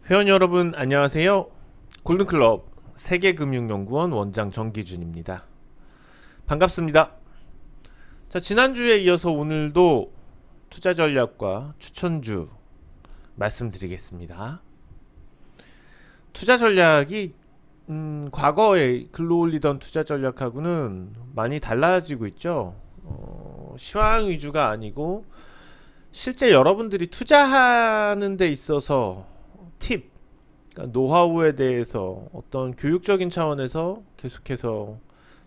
회원 여러분 안녕하세요. 골든클럽 세계금융연구원 원장 정기준입니다. 반갑습니다. 자, 지난주에 이어서 오늘도 투자 전략과 추천주 말씀드리겠습니다. 투자 전략이 과거에 글로 올리던 투자 전략하고는 많이 달라지고 있죠. 시황 위주가 아니고 실제 여러분들이 투자하는 데 있어서 팁, 그러니까 노하우에 대해서 어떤 교육적인 차원에서 계속해서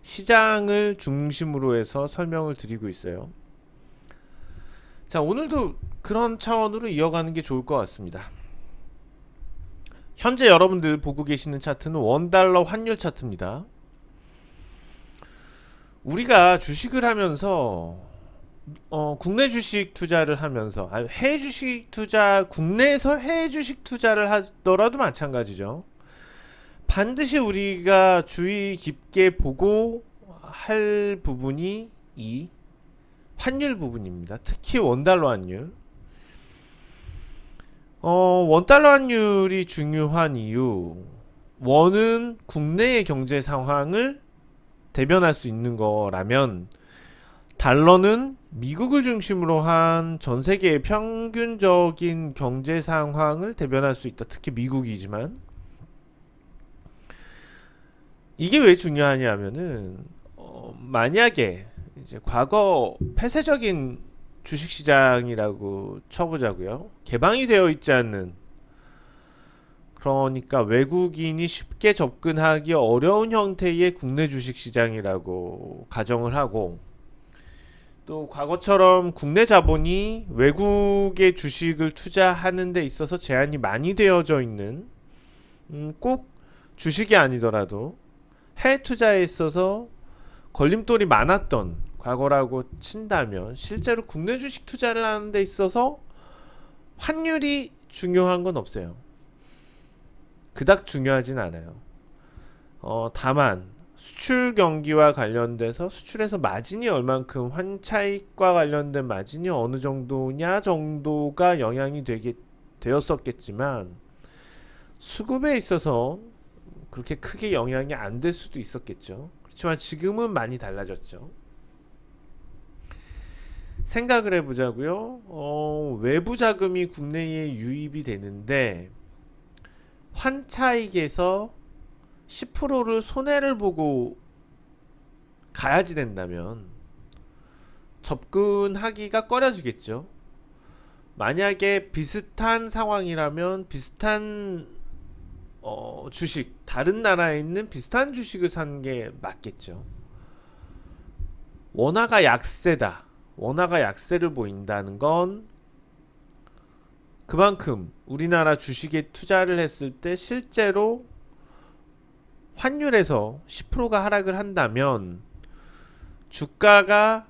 시장을 중심으로 해서 설명을 드리고 있어요. 자, 오늘도 그런 차원으로 이어가는 게 좋을 것 같습니다. 현재 여러분들 보고 계시는 차트는 원달러 환율 차트입니다. 우리가 주식을 하면서 국내 주식 투자를 하면서 해외 주식 투자, 국내에서 해외 주식 투자를 하더라도 마찬가지죠. 반드시 우리가 주의 깊게 보고 할 부분이 이 환율 부분입니다. 특히 원달러 환율. 원달러 환율이 중요한 이유, 원은 국내의 경제 상황을 대변할 수 있는 거라면 달러는 미국을 중심으로 한 전 세계의 평균적인 경제 상황을 대변할 수 있다. 특히 미국이지만 이게 왜 중요하냐 하면은 만약에 이제 과거 폐쇄적인 주식시장이라고 쳐보자고요. 개방이 되어 있지 않는, 그러니까 외국인이 쉽게 접근하기 어려운 형태의 국내 주식시장이라고 가정을 하고, 또 과거처럼 국내 자본이 외국의 주식을 투자하는 데 있어서 제한이 많이 되어져 있는, 꼭 주식이 아니더라도 해외 투자에 있어서 걸림돌이 많았던 과거라고 친다면, 실제로 국내 주식 투자를 하는 데 있어서 환율이 중요한 건 없어요. 그닥 중요하진 않아요. 다만 수출 경기와 관련돼서 수출에서 마진이 얼만큼, 환차익과 관련된 마진이 어느 정도냐 정도가 영향이 되었었겠지만, 수급에 있어서 그렇게 크게 영향이 안 될 수도 있었겠죠. 그렇지만 지금은 많이 달라졌죠. 생각을 해보자고요. 외부 자금이 국내에 유입이 되는데 환차익에서 10%를 손해를 보고 가야지 된다면 접근하기가 꺼려지겠죠. 만약에 비슷한 상황이라면 비슷한 주식, 다른 나라에 있는 비슷한 주식을 사는 게 맞겠죠. 원화가 약세다, 원화가 약세를 보인다는 건 그만큼 우리나라 주식에 투자를 했을 때 실제로 환율에서 10%가 하락을 한다면 주가가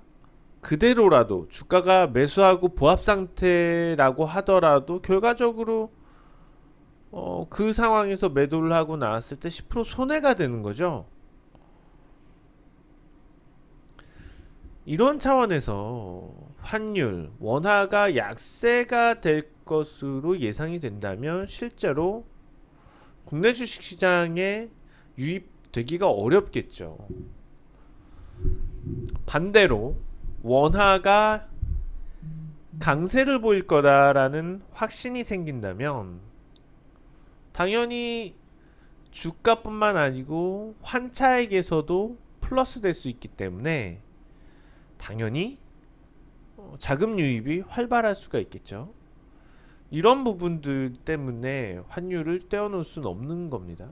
그대로라도, 주가가 매수하고 보합 상태라고 하더라도 결과적으로 그 상황에서 매도를 하고 나왔을 때 10% 손해가 되는 거죠. 이런 차원에서 환율, 원화가 약세가 될 것으로 예상이 된다면 실제로 국내 주식시장에 유입되기가 어렵겠죠. 반대로 원화가 강세를 보일 거다라는 확신이 생긴다면 당연히 주가뿐만 아니고 환차익에서도 플러스 될 수 있기 때문에 당연히 자금 유입이 활발할 수가 있겠죠. 이런 부분들 때문에 환율을 떼어놓을 수는 없는 겁니다.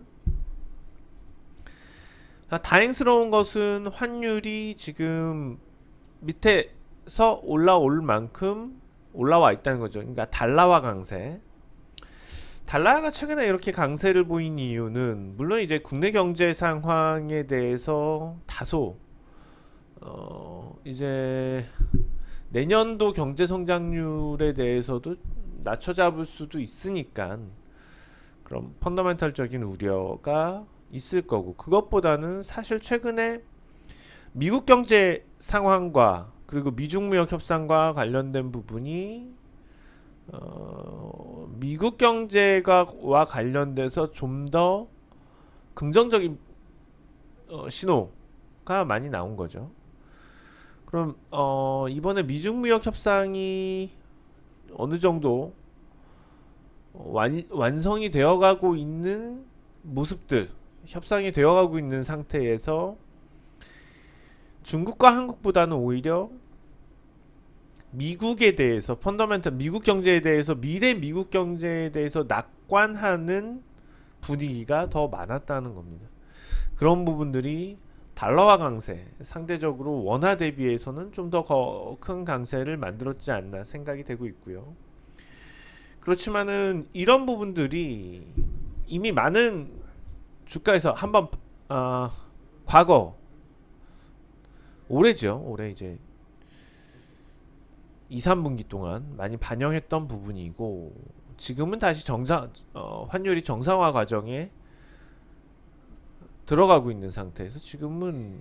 다행스러운 것은 환율이 지금 밑에서 올라올 만큼 올라와 있다는 거죠. 그러니까 달러화 강세. 달러가 최근에 이렇게 강세를 보인 이유는 물론 이제 국내 경제 상황에 대해서 다소 이제 내년도 경제 성장률에 대해서도 낮춰잡을 수도 있으니까 그런 펀더멘탈적인 우려가 있을 거고, 그것보다는 사실 최근에 미국 경제 상황과 그리고 미중 무역 협상과 관련된 부분이 미국 경제와 관련돼서 좀 더 긍정적인 신호가 많이 나온 거죠. 그럼 이번에 미중 무역 협상이 어느 정도 완성이 되어가고 있는 모습들, 협상이 되어가고 있는 상태에서 중국과 한국보다는 오히려 미국에 대해서 펀더멘털 미국 경제에 대해서 미래 미국 경제에 대해서 낙관하는 분위기가 더 많았다는 겁니다. 그런 부분들이 달러화 강세, 상대적으로 원화 대비해서는 좀 더 큰 강세를 만들었지 않나 생각이 되고 있고요. 그렇지만은 이런 부분들이 이미 많은 주가에서 한번 과거 올해죠. 올해 이제 2, 3분기 동안 많이 반영했던 부분이고, 지금은 다시 환율이 정상화 과정에 들어가고 있는 상태에서 지금은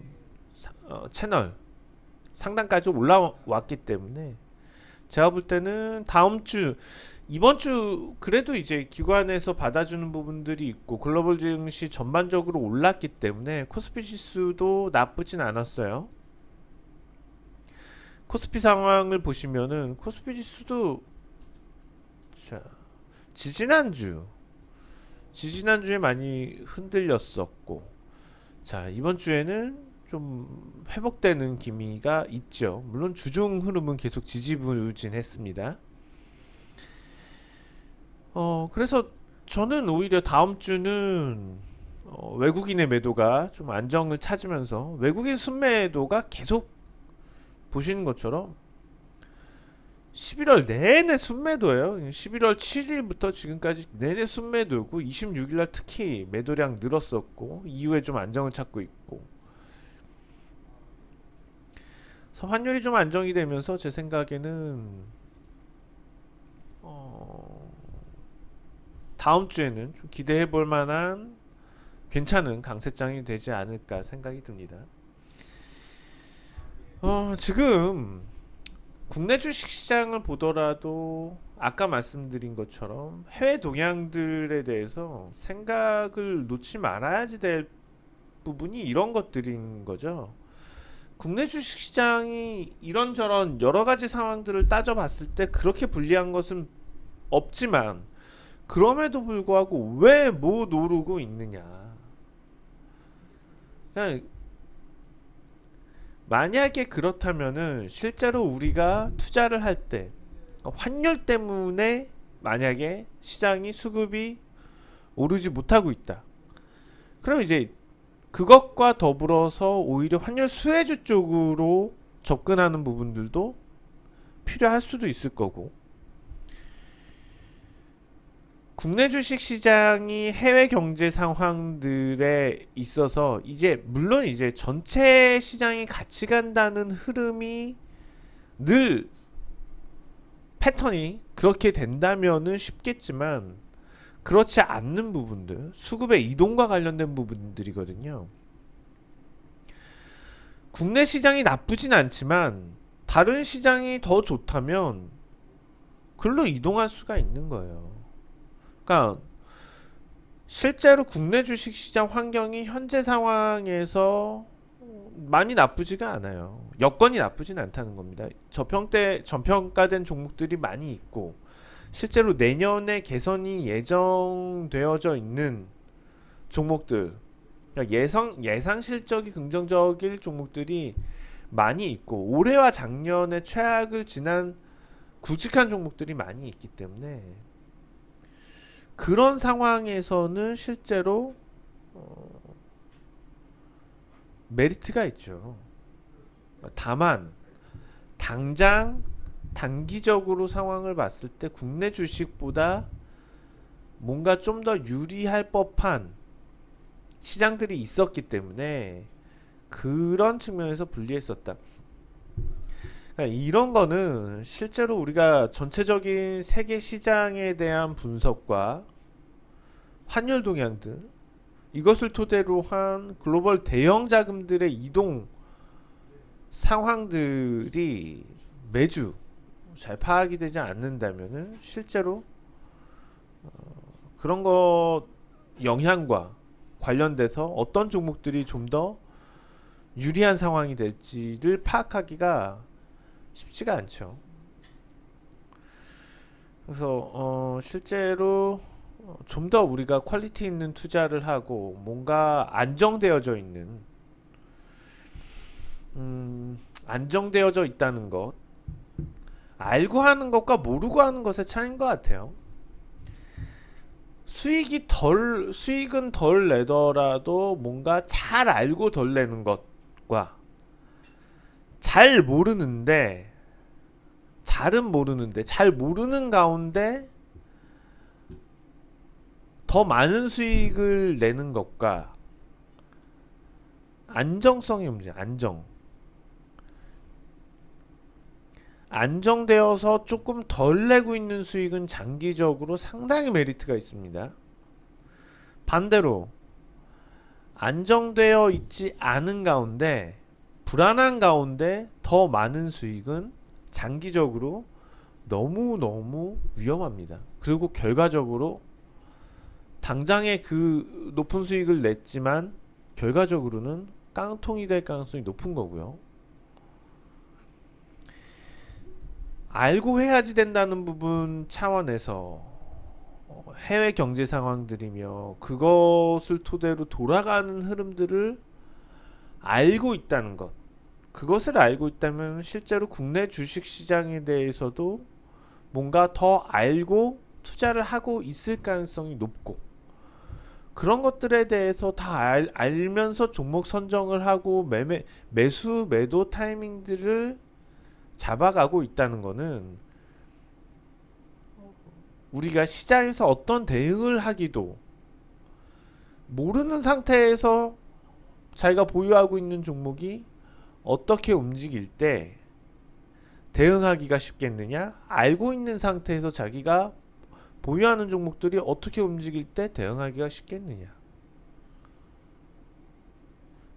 채널 상단까지 올라왔기 때문에 제가 볼 때는 다음 주, 이번 주 그래도 이제 기관에서 받아주는 부분들이 있고 글로벌 증시 전반적으로 올랐기 때문에 코스피 지수도 나쁘진 않았어요. 코스피 상황을 보시면은 코스피 지수도 자, 지지난주에 많이 흔들렸었고, 자, 이번 주에는 좀 회복되는 기미가 있죠. 물론 주중 흐름은 계속 지지부진했습니다. 그래서 저는 오히려 다음 주는 외국인의 매도가 좀 안정을 찾으면서, 외국인 순매도가 계속 보시는 것처럼 11월 내내 순매도예요. 11월 7일부터 지금까지 내내 순매도고 26일날 특히 매도량 늘었었고 이후에 좀 안정을 찾고 있고, 그래서 환율이 좀 안정이 되면서 제 생각에는 다음 주에는 좀 기대해 볼 만한 괜찮은 강세장이 되지 않을까 생각이 듭니다. 지금 국내 주식시장을 보더라도 아까 말씀드린 것처럼 해외 동향들에 대해서 생각을 놓지 말아야지 될 부분이 이런 것들인 거죠. 국내 주식시장이 이런저런 여러가지 상황들을 따져봤을 때 그렇게 불리한 것은 없지만, 그럼에도 불구하고 왜 못 오르고 있느냐. 그냥 만약에 그렇다면은 실제로 우리가 투자를 할 때 환율 때문에 만약에 시장이 수급이 오르지 못하고 있다, 그럼 이제 그것과 더불어서 오히려 환율 수혜주 쪽으로 접근하는 부분들도 필요할 수도 있을 거고, 국내 주식 시장이 해외 경제 상황들에 있어서 이제 물론 이제 전체 시장이 같이 간다는 흐름이 늘 패턴이 그렇게 된다면은 쉽겠지만, 그렇지 않는 부분들, 수급의 이동과 관련된 부분들이거든요. 국내 시장이 나쁘진 않지만 다른 시장이 더 좋다면 글로 이동할 수가 있는 거예요. 그러니까 실제로 국내 주식시장 환경이 현재 상황에서 많이 나쁘지가 않아요. 여건이 나쁘진 않다는 겁니다. 저평가된 종목들이 많이 있고, 실제로 내년에 개선이 예정되어져 있는 종목들, 그러니까 예상 실적이 긍정적일 종목들이 많이 있고, 올해와 작년에 최악을 지난 굵직한 종목들이 많이 있기 때문에 그런 상황에서는 실제로 메리트가 있죠. 다만 당장 단기적으로 상황을 봤을 때 국내 주식보다 뭔가 좀 더 유리할 법한 시장들이 있었기 때문에 그런 측면에서 불리했었다. 그러니까 이런 거는 실제로 우리가 전체적인 세계 시장에 대한 분석과 환율 동향들, 이것을 토대로 한 글로벌 대형 자금들의 이동 상황들이 매주 잘 파악이 되지 않는다면은 실제로 그런 것 영향과 관련돼서 어떤 종목들이 좀 더 유리한 상황이 될지를 파악하기가 쉽지가 않죠. 그래서 실제로 좀 더 우리가 퀄리티 있는 투자를 하고 뭔가 안정되어져 있다는 것, 알고 하는 것과 모르고 하는 것의 차이인 것 같아요. 수익은 덜 내더라도 뭔가 잘 알고 덜 내는 것과 잘은 모르는데 잘 모르는 가운데 더 많은 수익을 내는 것과 안정성의 문제, 안정되어서 조금 덜 내고 있는 수익은 장기적으로 상당히 메리트가 있습니다. 반대로 안정되어 있지 않은 가운데 불안한 가운데 더 많은 수익은 장기적으로 너무너무 위험합니다. 그리고 결과적으로 당장에 그 높은 수익을 냈지만 결과적으로는 깡통이 될 가능성이 높은 거고요. 알고 해야지 된다는 부분 차원에서 해외 경제 상황들이며 그것을 토대로 돌아가는 흐름들을 알고 있다는 것, 그것을 알고 있다면 실제로 국내 주식시장에 대해서도 뭔가 더 알고 투자를 하고 있을 가능성이 높고, 그런 것들에 대해서 다 알면서 종목 선정을 하고 매수 매도 타이밍들을 잡아가고 있다는 것은 우리가 시장에서 어떤 대응을 하기도 모르는 상태에서 자기가 보유하고 있는 종목이 어떻게 움직일 때 대응하기가 쉽겠느냐, 알고 있는 상태에서 자기가 보유하는 종목들이 어떻게 움직일 때 대응하기가 쉽겠느냐.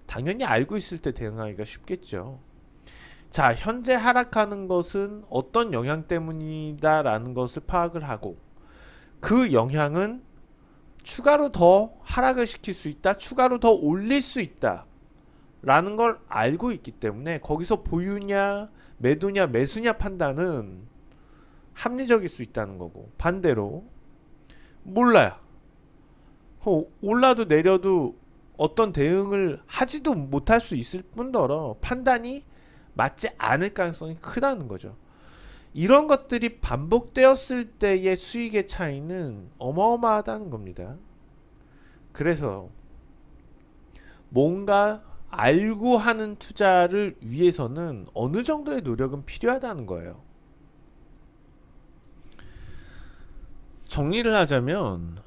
당연히 알고 있을 때 대응하기가 쉽겠죠. 자, 현재 하락하는 것은 어떤 영향 때문이다 라는 것을 파악을 하고, 그 영향은 추가로 더 하락을 시킬 수 있다, 추가로 더 올릴 수 있다 라는 걸 알고 있기 때문에 거기서 보유냐 매도냐 매수냐 판단은 합리적일 수 있다는 거고, 반대로 몰라요. 올라도 내려도 어떤 대응을 하지도 못할 수 있을 뿐더러 판단이 맞지 않을 가능성이 크다는 거죠. 이런 것들이 반복되었을 때의 수익의 차이는 어마어마하다는 겁니다. 그래서 뭔가 알고 하는 투자를 위해서는 어느 정도의 노력은 필요하다는 거예요. 정리를 하자면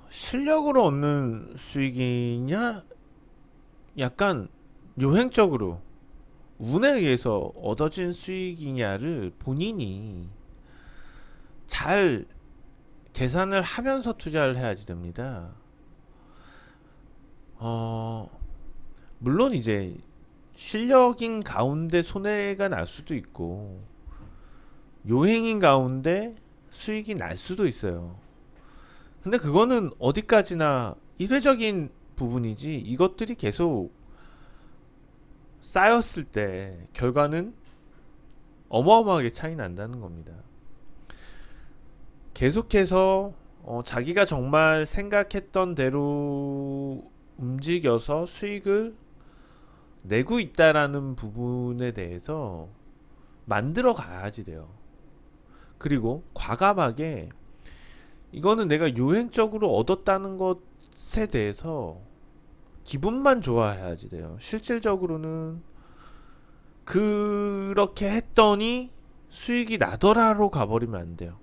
실력으로 얻는 수익이냐, 약간 요행적으로 운에 의해서 얻어진 수익이냐를 본인이 잘 계산을 하면서 투자를 해야지 됩니다. 물론 이제 실력인 가운데 손해가 날 수도 있고 요행인 가운데 수익이 날 수도 있어요. 근데 그거는 어디까지나 일회적인 부분이지, 이것들이 계속 쌓였을 때 결과는 어마어마하게 차이 난다는 겁니다. 계속해서 자기가 정말 생각했던 대로 움직여서 수익을 내고 있다라는 부분에 대해서 만들어 가야지 돼요. 그리고 과감하게 이거는 내가 요행적으로 얻었다는 것에 대해서 기분만 좋아해야지 돼요. 실질적으로는 그렇게 했더니 수익이 나더라로 가버리면 안 돼요.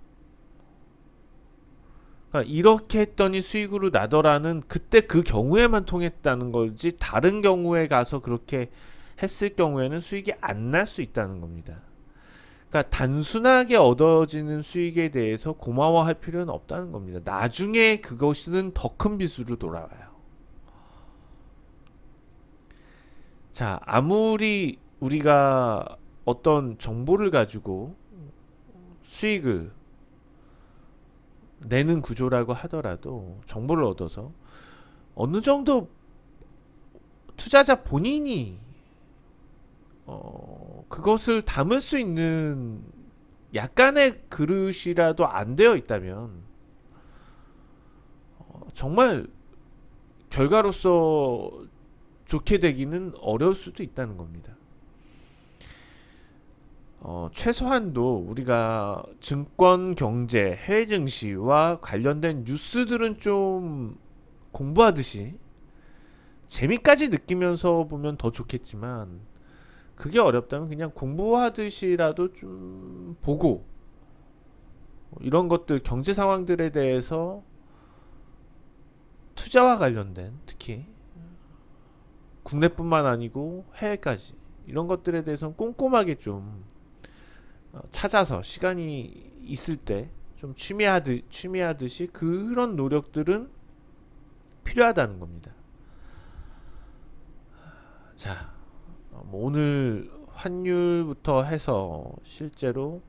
그러니까 이렇게 했더니 수익으로 나더라는 그때 그 경우에만 통했다는 거지, 다른 경우에 가서 그렇게 했을 경우에는 수익이 안 날 수 있다는 겁니다. 그러니까 단순하게 얻어지는 수익에 대해서 고마워할 필요는 없다는 겁니다. 나중에 그것은 더 큰 빚으로 돌아와요. 자, 아무리 우리가 어떤 정보를 가지고 수익을 내는 구조라고 하더라도 정보를 얻어서 어느 정도 투자자 본인이 그것을 담을 수 있는 약간의 그릇이라도 안 되어 있다면 정말 결과로서 좋게 되기는 어려울 수도 있다는 겁니다. 최소한도 우리가 증권 경제, 해외 증시와 관련된 뉴스들은 좀 공부하듯이 재미까지 느끼면서 보면 더 좋겠지만, 그게 어렵다면 그냥 공부하듯이라도 좀 보고, 이런 것들 경제 상황들에 대해서 투자와 관련된, 특히 국내뿐만 아니고 해외까지 이런 것들에 대해서는 꼼꼼하게 좀 찾아서 시간이 있을 때 좀 취미하듯이 그런 노력들은 필요하다는 겁니다. 자, 오늘 환율부터 해서 실제로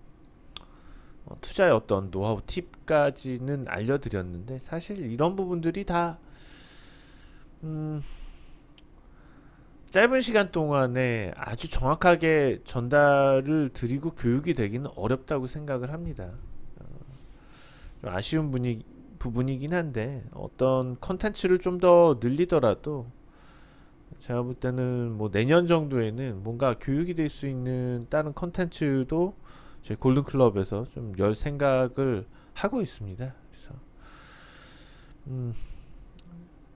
투자의 어떤 노하우 팁까지는 알려드렸는데, 사실 이런 부분들이 다 짧은 시간 동안에 아주 정확하게 전달을 드리고 교육이 되기는 어렵다고 생각을 합니다. 좀 아쉬운 부분이긴 한데, 어떤 컨텐츠를 좀 더 늘리더라도 제가 볼 때는 뭐 내년 정도에는 뭔가 교육이 될 수 있는 다른 컨텐츠도 저희 골든클럽에서 좀 열 생각을 하고 있습니다. 그래서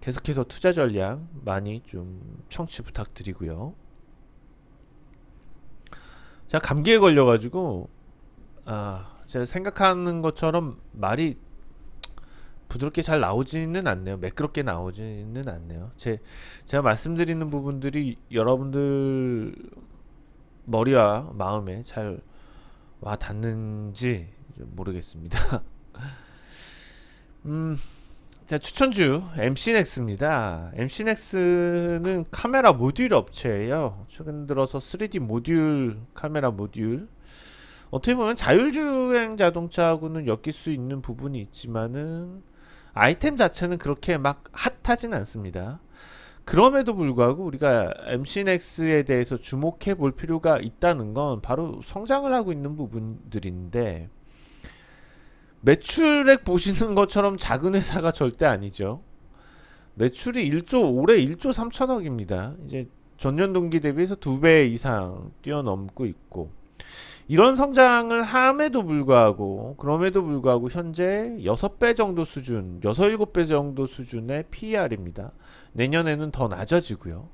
계속해서 투자 전략 많이 좀 청취 부탁드리고요. 제가 감기에 걸려가지고 제가 생각하는 것처럼 말이 부드럽게 잘 나오지는 않네요. 매끄럽게 나오지는 않네요. 제가 말씀드리는 부분들이 여러분들 머리와 마음에 잘 와 닿는지 모르겠습니다. 자, 추천주 MC넥스입니다. MC넥스는 카메라 모듈 업체예요. 최근 들어서 3D 모듈, 카메라 모듈, 어떻게 보면 자율주행 자동차하고는 엮일 수 있는 부분이 있지만은 아이템 자체는 그렇게 막 핫하진 않습니다. 그럼에도 불구하고 우리가 MC넥스에 대해서 주목해 볼 필요가 있다는 건 바로 성장을 하고 있는 부분들인데, 매출액 보시는 것처럼 작은 회사가 절대 아니죠. 매출이 올해 1조 3천억입니다. 이제 전년 동기 대비해서 2배 이상 뛰어넘고 있고, 이런 성장을 함에도 불구하고, 그럼에도 불구하고 현재 6배 정도 수준, 6, 7배 정도 수준의 PER입니다. 내년에는 더 낮아지고요.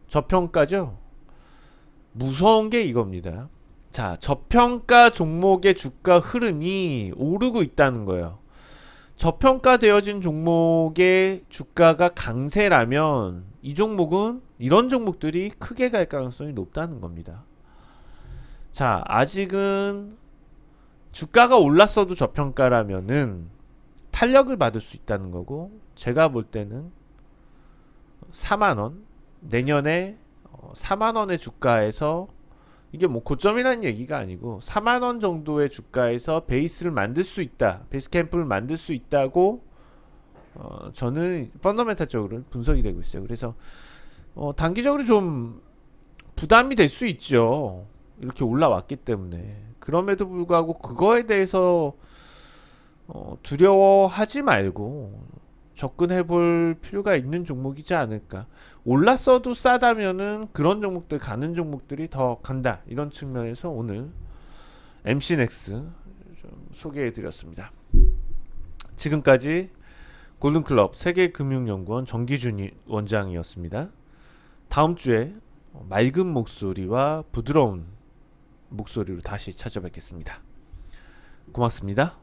저평가죠. 무서운 게 이겁니다. 자, 저평가 종목의 주가 흐름이 오르고 있다는 거예요. 저평가되어진 종목의 주가가 강세라면 이 종목은, 이런 종목들이 크게 갈 가능성이 높다는 겁니다. 자, 아직은 주가가 올랐어도 저평가라면은 탄력을 받을 수 있다는 거고, 제가 볼 때는 4만원, 내년에 4만원의 주가에서, 이게 뭐 고점이라는 얘기가 아니고 4만원 정도의 주가에서 베이스를 만들 수 있다, 베이스 캠프를 만들 수 있다고 저는 펀더멘탈적으로 분석이 되고 있어요. 그래서 단기적으로 좀 부담이 될 수 있죠. 이렇게 올라왔기 때문에. 그럼에도 불구하고 그거에 대해서 두려워하지 말고 접근해 볼 필요가 있는 종목이지 않을까. 올랐어도 싸다면은 그런 종목들, 가는 종목들이 더 간다, 이런 측면에서 오늘 MC넥스 좀 소개해 드렸습니다. 지금까지 골든클럽 세계금융연구원 정기준 원장이었습니다. 다음 주에 맑은 목소리와 부드러운 목소리로 다시 찾아뵙겠습니다. 고맙습니다.